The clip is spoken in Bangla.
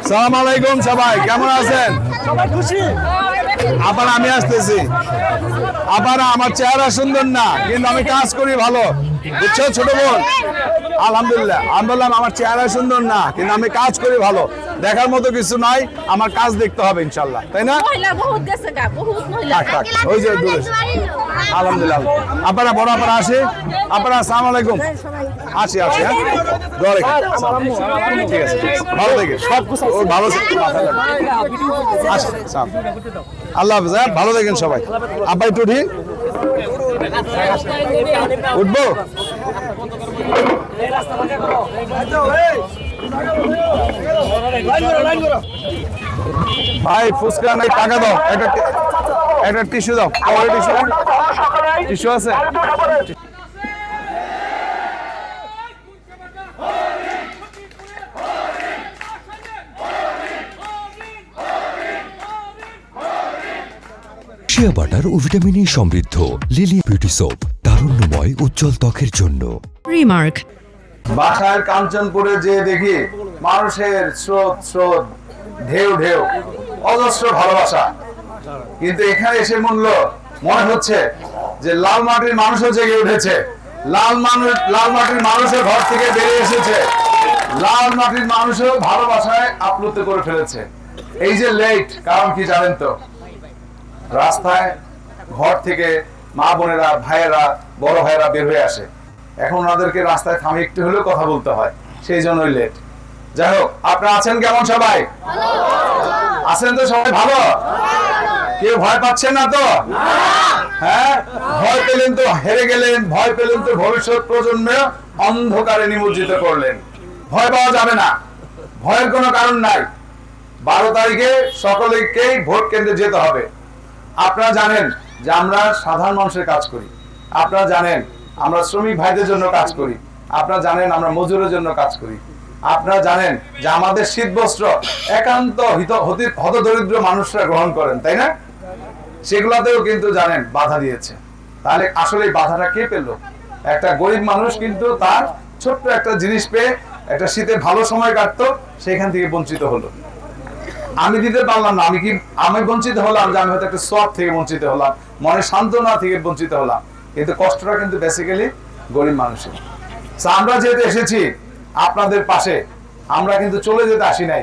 সালাম আলাইকুম সবাই, কেমন আছেন? সবাই খুশি। আবার আমি আসতেছি। আবার আমার চেহারা সুন্দর না, কিন্তু আমি কাজ করি ভালো, বুঝছো ছোট বোন? আলহামদুলিল্লাহ। আমি বললাম আমার চেহারা সুন্দর না, কিন্তু আমি কাজ করি ভালো। দেখার মতো কিছু নাই, আমার কাজ দেখতে হবে ইনশাল্লাহ, তাই না? থাক থাক, ওই যে দূরে। আলহামদুলিল্লাহ। আপনারা বড় আপনারা আসে, আপনারা আসসালামু আলাইকুম। আসি আসি, হ্যাঁ দোয়া রেখে। ঠিক আছে, ভালো থেকে ও ভালো আসি। আল্লাহ হাফেজ, হ্যাঁ ভালো থাকেন সবাই। আব্বা একটু উঠি, উঠবো। ভাই ফুচকা নাই, টাকা দাও, একটা টিস্যু দাও। টিস্যু আছে? শিয়া বাটার ও ভিটামিন ই সমৃদ্ধ লিলি বিউটি সোপ, তারুণ্যময় উজ্জ্বল ত্বকের জন্য। রিমার্ক। বাসার কাঞ্চনপুরে যে দেখি মানুষের স্রোত স্রোত, ঢেউ ঢেউ, অজস্র ভালোবাসা, কিন্তু এখানে এসে মনে হচ্ছে যে লাল মাটির মানুষও জেগে উঠেছে। লাল মাটির মানুষের ঘর থেকে বেরিয়ে এসেছে। লাল মাটির মানুষও ভালোবাসায় আপ্লুত করে ফেলেছে। এই যে লেট, কারণ কি জানেন তো? রাস্তায় ঘর থেকে মা বোনেরা, ভাইয়েরা, বড় ভাইয়েরা বের হয়ে আসে। এখন ওনাদেরকে রাস্তায় থামে একটু হলেও কথা বলতে হয়, সেই জন্যই লেট। যাই হোক, আপনারা আছেন কেমন? সবাই আছেন তো? সবাই ভালো? কেউ ভয় পাচ্ছেন না তো? হ্যাঁ, ভয় পেলেন তো হেরে গেলেন, ভয় পেলেন তো ভবিষ্যৎ প্রজন্ম অন্ধকারে নিমজ্জিত করলেন। ভয় পাওয়া যাবে না, ভয়ের কোনো কারণ নাই। 12 তারিখে সকলকেই ভোট কেন্দ্রে যেতে হবে। আপনারা জানেন যে আমরা সাধারণ মানুষের কাজ করি। আপনারা জানেন আমরা শ্রমিক ভাইদের জন্য কাজ করি। আপনারা জানেন আমরা মজুরের জন্য কাজ করি। আপনারা জানেন যে আমাদের শীত বস্ত্র একান্ত হতদরিদ্র মানুষরা গ্রহণ করেন, তাই না? সেগুলাতেও কিন্তু জানেন বাধা দিয়েছে। তাহলে আসলে বাধাটা কে পেল? একটা গরিব মানুষ কিন্তু তার ছোট্ট একটা জিনিস পেয়ে একটা শীতে ভালো সময় কাটতো, সেখান থেকে বঞ্চিত হলো। আমি দিতে পারলাম না, আমি বঞ্চিত হলাম, যে আমি হয়তো একটা সব থেকে বঞ্চিত হলাম, মনে সান্ত্বনা থেকে বঞ্চিত হলাম, কিন্তু কষ্টটা কিন্তু বেসিক্যালি গরিব মানুষের। আমরা যেহেতু এসেছি আপনাদের পাশে, আমরা কিন্তু চলে যেতে আসি নাই।